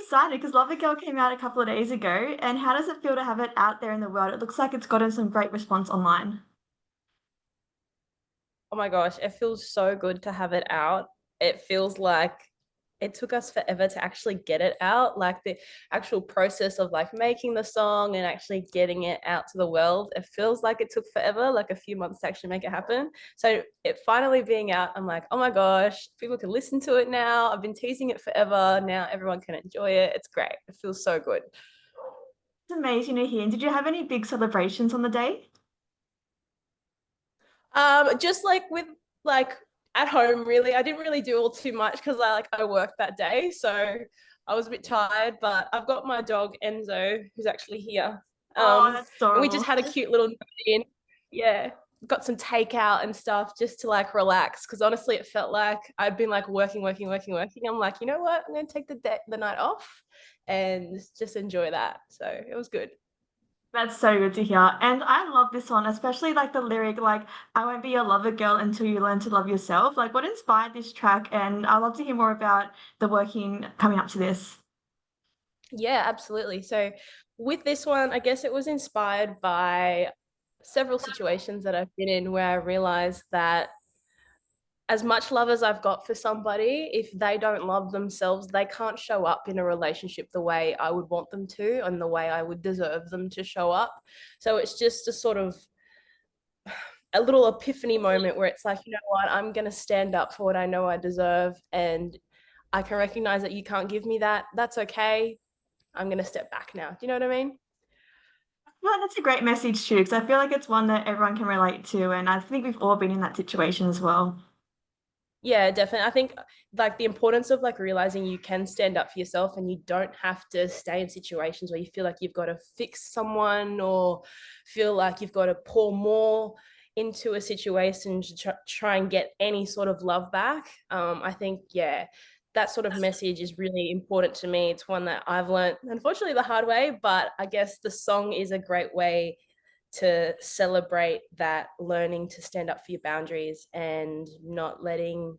excited because Love a Girl came out a couple of days ago. And how does it feel to have it out there in the world? It looks like it's gotten some great response online. Oh my gosh, it feels so good to have it out. It feels like it took us forever to actually get it out. Like the actual process of like making the song and actually getting it out to the world. It feels like it took forever, like a few months to actually make it happen. So it finally being out, I'm like, oh my gosh, people can listen to it now. I've been teasing it forever. Now everyone can enjoy it. It's great. It feels so good. It's amazing to hear. And did you have any big celebrations on the day? Just like with like at home, really. I didn't really do all too much because I worked that day, so I was a bit tired. But I've got my dog Enzo, who's actually here. Oh, Um, that's and we adorable. just had a cute little night in. Yeah, got some takeout and stuff just to like relax. Because honestly, it felt like I'd been like working, working, working, working. I'm like, you know what? I'm gonna take the night off and just enjoy that. So it was good. That's so good to hear. And I love this one, especially like the lyric, like, I won't be your lover girl until you learn to love yourself. Like, what inspired this track? And I'd love to hear more about the working coming up to this. Yeah, absolutely. So with this one, I guess it was inspired by several situations that I've been in where I realized that as much love as I've got for somebody, if they don't love themselves, they can't show up in a relationship the way I would want them to and the way I would deserve them to show up. So it's just a sort of a little epiphany moment where it's like, you know what, I'm going to stand up for what I know I deserve and I can recognize that you can't give me that. That's okay. I'm going to step back now. Do you know what I mean? Well, that's a great message too, because I feel like it's one that everyone can relate to. And I think we've all been in that situation as well. Yeah, definitely. I think like the importance of like realizing you can stand up for yourself and you don't have to stay in situations where you feel like you've got to fix someone or feel like you've got to pour more into a situation to try and get any sort of love back. I think, yeah, that sort of message is really important to me. It's one that I've learned, unfortunately, the hard way, but I guess the song is a great way to celebrate that learning to stand up for your boundaries and not letting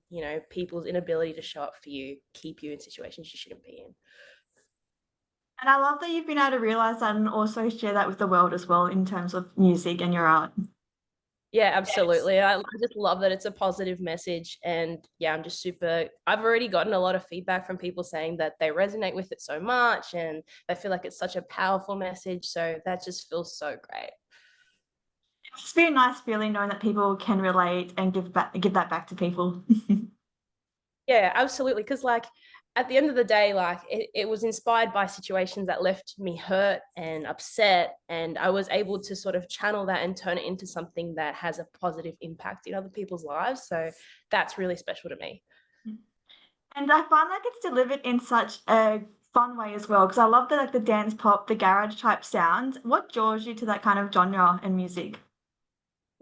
people's inability to show up for you keep you in situations you shouldn't be in. And I love that you've been able to realize that and also share that with the world as well in terms of music and your art. Yeah, absolutely. I just love that it's a positive message. And yeah, I'm just super. I've already gotten a lot of feedback from people saying that they resonate with it so much and they feel like it's such a powerful message. So that just feels so great. It's been a nice feeling knowing that people can relate and give that back to people. Yeah, absolutely. Because like at the end of the day, like it was inspired by situations that left me hurt and upset. And I was able to sort of channel that and turn it into something that has a positive impact in other people's lives. So that's really special to me. And I find like it's delivered in such a fun way as well because I love the like the dance pop, the garage type sounds. What draws you to that kind of genre and music?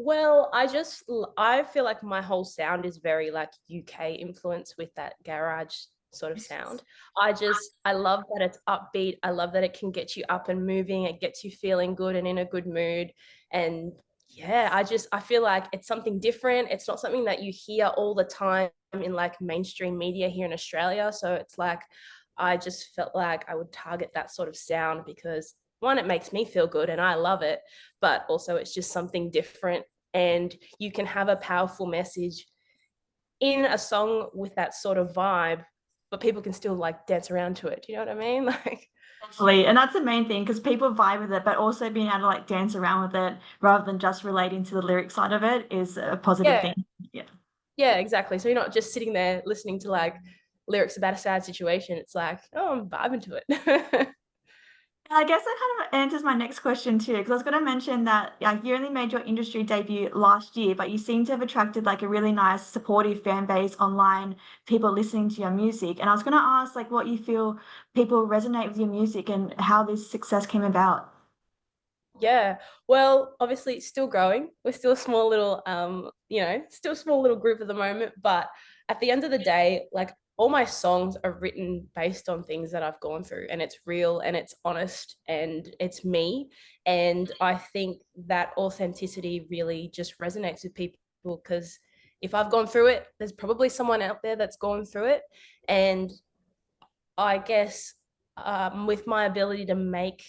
Well, I feel like my whole sound is very like UK influence with that garage sort of sound. I love that it's upbeat. I love that it can get you up and moving. It gets you feeling good and in a good mood. And yeah, I feel like it's something different. It's not something that you hear all the time in like mainstream media here in Australia. So it's like I just felt like I would target that sort of sound because one, it makes me feel good and I love it, but also it's just something different and you can have a powerful message in a song with that sort of vibe, but people can still like dance around to it. Do you know what I mean? Like, Absolutely. And that's the main thing because people vibe with it, but also being able to like dance around with it rather than just relating to the lyric side of it is a positive yeah, thing. Yeah. yeah, exactly. So you're not just sitting there listening to like lyrics about a sad situation. It's like, oh, I'm vibing to it. I guess that kind of answers my next question too, because I was going to mention that like you only made your industry debut last year, but you seem to have attracted like a really nice supportive fan base online, people listening to your music. And I was going to ask like what you feel people resonate with your music and how this success came about. Yeah. Well, obviously it's still growing. We're still a small little still a small little group at the moment, but at the end of the day, like all my songs are written based on things that I've gone through and it's real and it's honest and it's me. And I think that authenticity really just resonates with people because if I've gone through it, there's probably someone out there that's gone through it. And I guess with my ability to make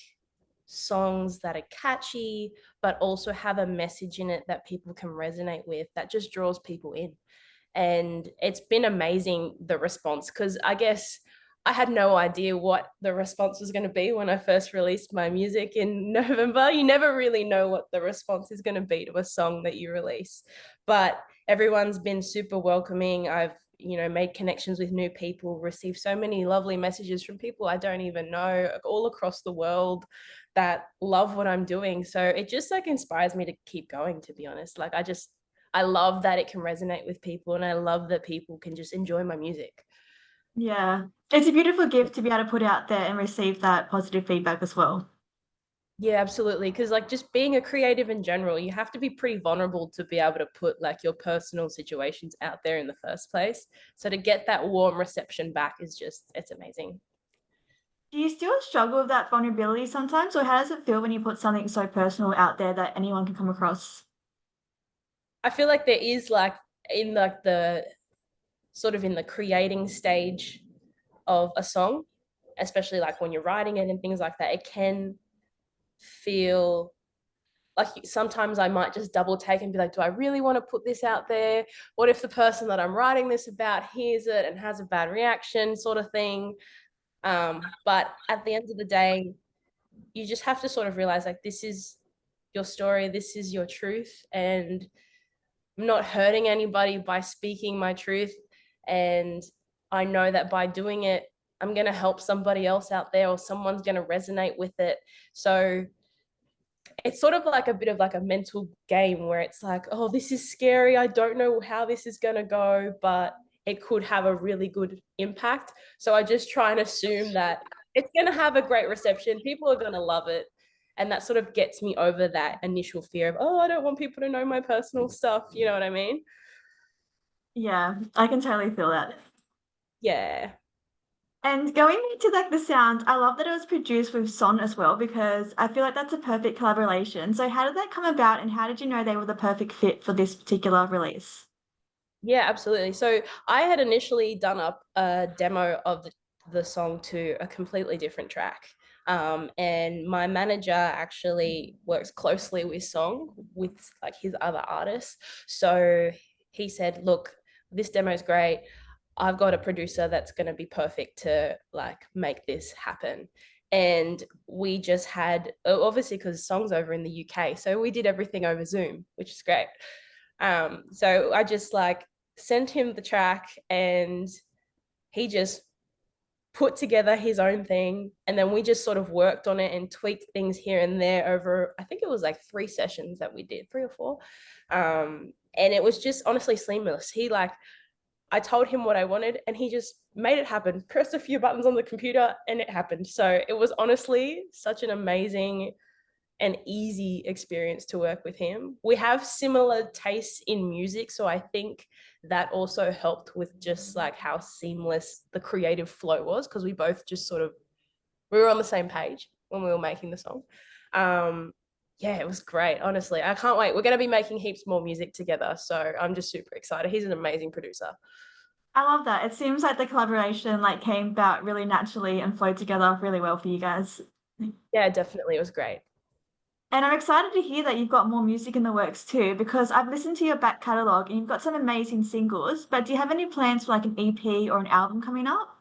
songs that are catchy, but also have a message in it that people can resonate with, that just draws people in. And it's been amazing, the response, because I guess I had no idea what the response was going to be when I first released my music in November. You never really know what the response is going to be to a song that you release, but everyone's been super welcoming. I've made connections with new people, received so many lovely messages from people I don't even know all across the world that love what I'm doing. So it just like inspires me to keep going, to be honest. Like I love that it can resonate with people, and I love that people can just enjoy my music. Yeah. It's a beautiful gift to be able to put out there and receive that positive feedback as well. Yeah, absolutely. Because like just being a creative in general, you have to be pretty vulnerable to be able to put like your personal situations out there in the first place. So to get that warm reception back is just, it's amazing. Do you still struggle with that vulnerability sometimes, or how does it feel when you put something so personal out there that anyone can come across? I feel like there is like in like the sort of in the creating stage of a song, especially like when you're writing it and things like that, it can feel like sometimes I might just double take and be like, do I really want to put this out there? What if the person that I'm writing this about hears it and has a bad reaction, sort of thing? But at the end of the day, you just have to sort of realize like this is your story, this is your truth, and I'm not hurting anybody by speaking my truth. And I know that by doing it, I'm going to help somebody else out there, or someone's going to resonate with it. So it's sort of like a bit of like a mental game where it's like, oh, this is scary. I don't know how this is going to go, but it could have a really good impact. So I just try and assume that it's going to have a great reception. People are going to love it. And that sort of gets me over that initial fear of, oh, I don't want people to know my personal stuff. You know what I mean? Yeah, I can totally feel that. Yeah. And going into like the sound, I love that it was produced with Son as well because I feel like that's a perfect collaboration. So how did that come about and how did you know they were the perfect fit for this particular release? Yeah, absolutely. So I had initially done up a demo of the song to a completely different track. And my manager actually works closely with Song with like his other artists. So he said, look, this demo is great. I've got a producer that's going to be perfect to like make this happen. And we just had, obviously because Song's over in the UK, so we did everything over Zoom, which is great. So I just like sent him the track, and he just put together his own thing, and then we just sort of worked on it and tweaked things here and there over, I think it was like 3 sessions that we did, 3 or 4. And it was just honestly seamless. He like, I told him what I wanted and he just made it happen, pressed a few buttons on the computer and it happened. So it was honestly such an amazing an easy experience to work with him. We have similar tastes in music, so I think that also helped with just like how seamless the creative flow was, because we both just sort of we were on the same page when we were making the song. Yeah, it was great. Honestly, I can't wait. We're going to be making heaps more music together, so I'm just super excited. He's an amazing producer. I love that. It seems like the collaboration like came about really naturally and flowed together really well for you guys. Yeah, definitely. It was great. And I'm excited to hear that you've got more music in the works too, because I've listened to your back catalogue and you've got some amazing singles. But do you have any plans for like an EP or an album coming up?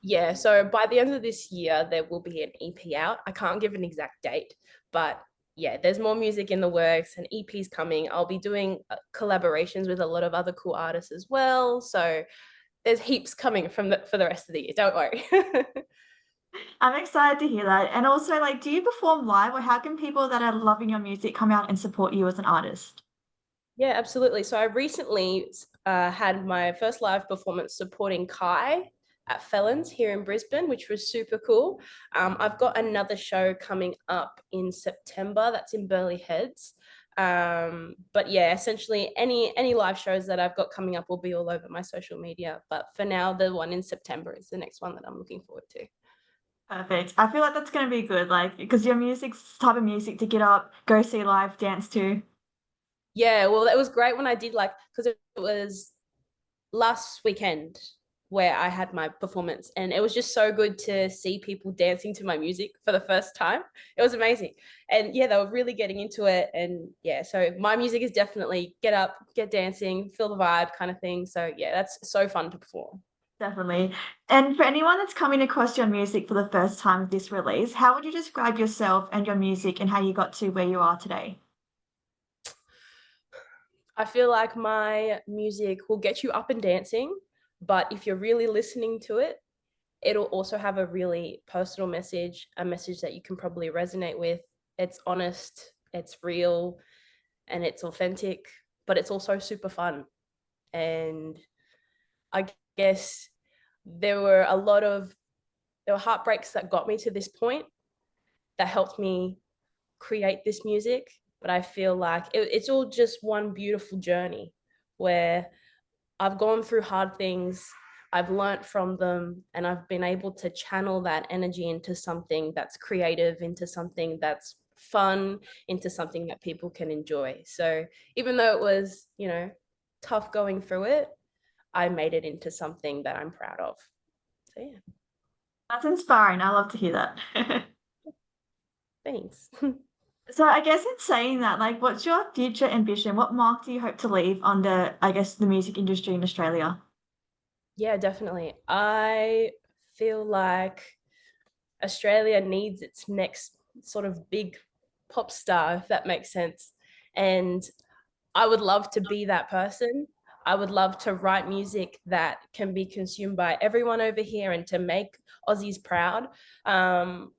Yeah, so by the end of this year, there will be an EP out. I can't give an exact date, but yeah, there's more music in the works and EPs coming. I'll be doing collaborations with a lot of other cool artists as well. So there's heaps coming for the rest of the year. Don't worry. I'm excited to hear that. And also, like, do you perform live or how can people that are loving your music come out and support you as an artist? Yeah, absolutely. So I recently had my first live performance supporting Kai at Felons here in Brisbane, which was super cool. I've got another show coming up in September. That's in Burleigh Heads. But yeah, essentially any live shows that I've got coming up will be all over my social media. But for now, the one in September is the next one that I'm looking forward to. Perfect. I feel like that's going to be good, like, because your music's the type of music to get up, go see live, dance to. Yeah, well, that was great when I did like, because it was last weekend. where I had my performance, and it was just so good to see people dancing to my music for the first time. It was amazing. And yeah, they were really getting into it. And yeah, so my music is definitely get up, get dancing, feel the vibe kind of thing. So yeah, that's so fun to perform. Definitely. And for anyone that's coming across your music for the first time with this release, how would you describe yourself and your music and how you got to where you are today? I feel like my music will get you up and dancing, but if you're really listening to it, it'll also have a really personal message, a message that you can probably resonate with. It's honest, it's real, and it's authentic, but it's also super fun. And I guess there were there were heartbreaks that got me to this point that helped me create this music. But I feel like it's all just one beautiful journey where I've gone through hard things, I've learnt from them, and I've been able to channel that energy into something that's creative, into something that's fun, into something that people can enjoy. So even though it was, tough going through it, I made it into something that I'm proud of. So yeah, That's inspiring. I love to hear that. thanks. So I guess in saying that, like, what's your future ambition? What mark do you hope to leave on the, I guess, the music industry in Australia? Yeah, definitely. I feel like Australia needs its next sort of big pop star, if that makes sense. And I would love to be that person. I would love to write music that can be consumed by everyone over here and to make Aussies proud. Um,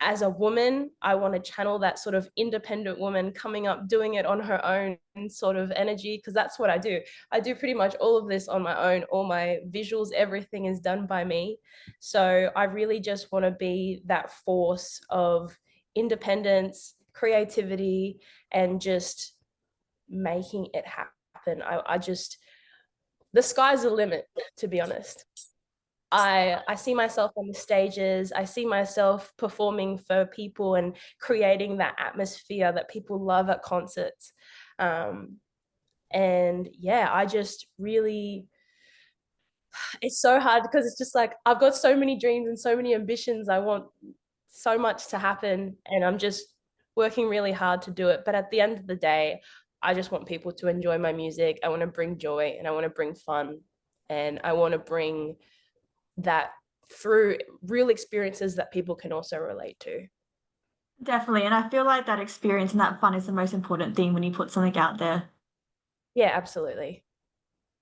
as a woman, I want to channel that sort of independent woman coming up, doing it on her own sort of energy, because that's what I do. I do pretty much all of this on my own. All my visuals, everything is done by me. So I really just want to be that force of independence, creativity, and just making it happen. I just, the sky's the limit, to be honest. I see myself on the stages. I see myself performing for people and creating that atmosphere that people love at concerts. Um, and yeah, I just really, it's so hard because it's just like I've got so many dreams and so many ambitions. I want so much to happen, and I'm just working really hard to do it. But at the end of the day, I just want people to enjoy my music. I want to bring joy and I want to bring fun, and I want to bring that through real experiences that people can also relate to. Definitely. And I feel like that experience and that fun is the most important thing when you put something out there. Yeah, absolutely.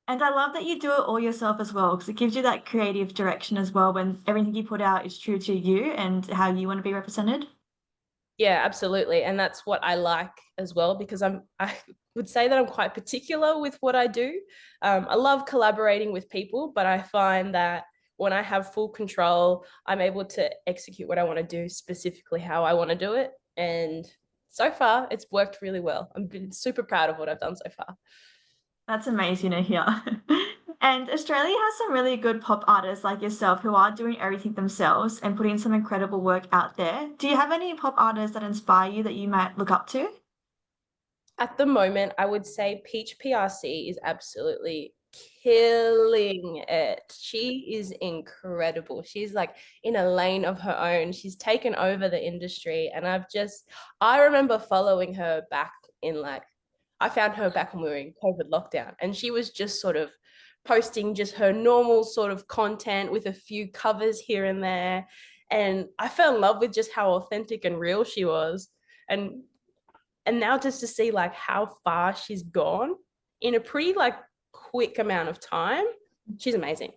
And I love that you do it all yourself as well, because it gives you that creative direction as well when everything you put out is true to you and how you want to be represented. Yeah, absolutely. And that's what I like as well, because I would say that I'm quite particular with what I do. I love collaborating with people, but I find that when I have full control, I'm able to execute what I want to do specifically how I want to do it. And so far, it's worked really well. I'm been super proud of what I've done so far. That's amazing to hear. And Australia has some really good pop artists like yourself who are doing everything themselves and putting some incredible work out there. Do you have any pop artists that inspire you that you might look up to? At the moment, I would say Peach PRC is absolutely killing it. She is incredible. She's like in a lane of her own. She's taken over the industry. And I remember following her back in I found her back when we were in COVID lockdown. And she was just sort of posting just her normal sort of content with a few covers here and there. And I fell in love with just how authentic and real she was. And now just to see like how far she's gone in a pretty like quick amount of time, she's amazing.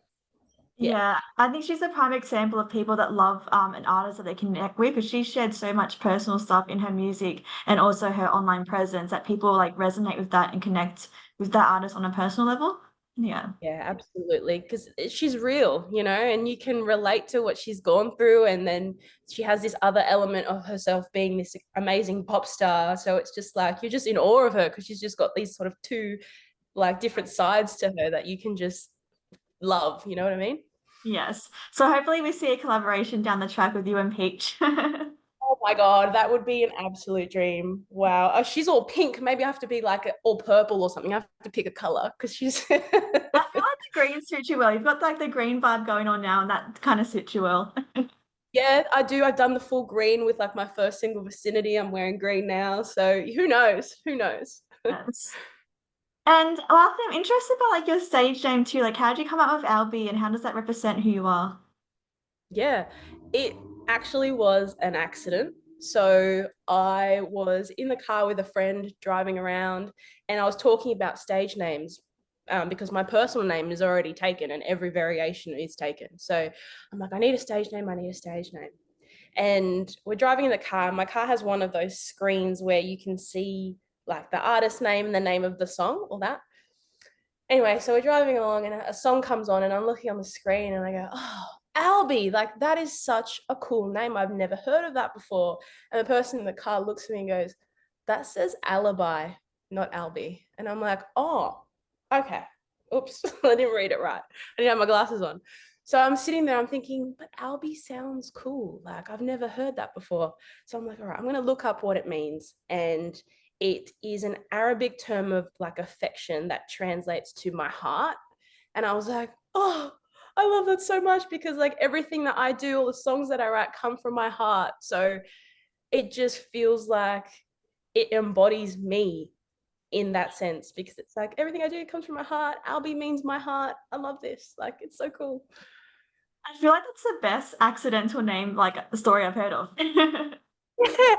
Yeah. Yeah, I think she's a prime example of people that love an artist that they connect with because she shared so much personal stuff in her music and also her online presence that people like resonate with that and connect with that artist on a personal level. Yeah. Yeah, absolutely. Because she's real, and you can relate to what she's gone through. And then she has this other element of herself being this amazing pop star. So it's just like you're just in awe of her because she's just got these sort of two like different sides to her that you can just love. You know what I mean? Yes. So hopefully we see a collaboration down the track with you and Peach. Oh my God, that would be an absolute dream. Wow. Oh, she's all pink. Maybe I have to be like all purple or something. I have to pick a color because she's. I feel like the green suits you well. You've got like the green vibe going on now, and that kind of suits you well. Yeah, I do. I've done the full green with like my first single, Vicinity. I'm wearing green now. So who knows? Who knows? Yes. And lastly, I'm interested by like your stage name too. Like, how did you come up with ALBI, and how does that represent who you are? Yeah, it actually was an accident. So I was in the car with a friend driving around, and I was talking about stage names because my personal name is already taken and every variation is taken. So I'm like, I need a stage name. I need a stage name. And we're driving in the car. My car has one of those screens where you can see like the artist name and the name of the song, all that. Anyway, so we're driving along and a song comes on and I'm looking on the screen and I go, oh, Albi, like that is such a cool name. I've never heard of that before. And the person in the car looks at me and goes, that says alibi, not Albi. And I'm like, oh, okay. Oops, I didn't read it right. I didn't have my glasses on. So I'm sitting there, I'm thinking, but Albi sounds cool. Like I've never heard that before. So I'm like, all right, I'm going to look up what it means. And it is an Arabic term of like affection that translates to my heart. And I was like, oh, I love that so much because like everything that I do, all the songs that I write come from my heart. So it just feels like it embodies me in that sense because it's like everything I do comes from my heart. Albi means my heart. I love this. Like it's so cool. I feel like that's the best accidental name, like the story I've heard of. Yeah,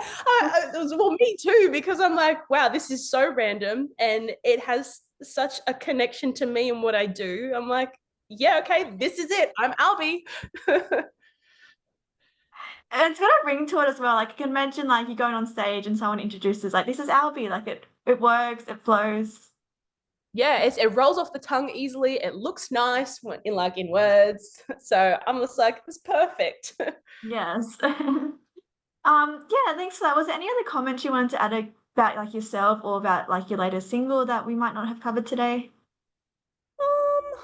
well, me too, because I'm like, wow, this is so random and it has such a connection to me and what I do. I'm like, yeah, okay, this is it. I'm Albie. And it's got a ring to it as well. Like you can imagine like you're going on stage and someone introduces like this is Albie, like it works, it flows. Yeah, it rolls off the tongue easily. It looks nice in words. So I'm just like, it's perfect. Yes. Yeah, thanks for that. Was there any other comments you wanted to add about like yourself or about like your latest single that we might not have covered today? um,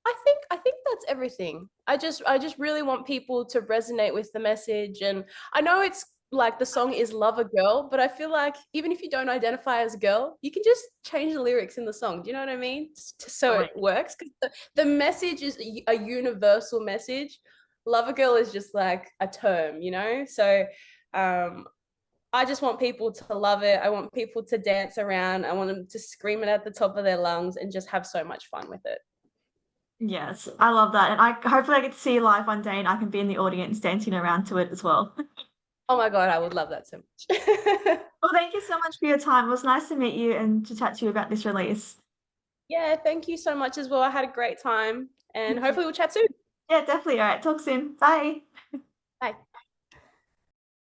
I think that's everything. I just really want people to resonate with the message. And I know it's like the song is Love a Girl, but I feel like even if you don't identify as a girl, you can just change the lyrics in the song. Do you know what I mean? So it Right. works. Because the message is a universal message. Love a Girl is just like a term, you know? So um I just want people to love it. I want people to dance around. I want them to scream it at the top of their lungs and just have so much fun with it. Yes, I love that. And I hopefully I get to see you live one day and I can be in the audience dancing around to it as well. Oh my God, I would love that so much. Well, thank you so much for your time. It was nice to meet you and to chat to you about this release. Yeah, thank you so much as well. I had a great time and Thank you. hopefully we'll chat soon. Yeah, definitely. All right, talk soon. Bye. Bye.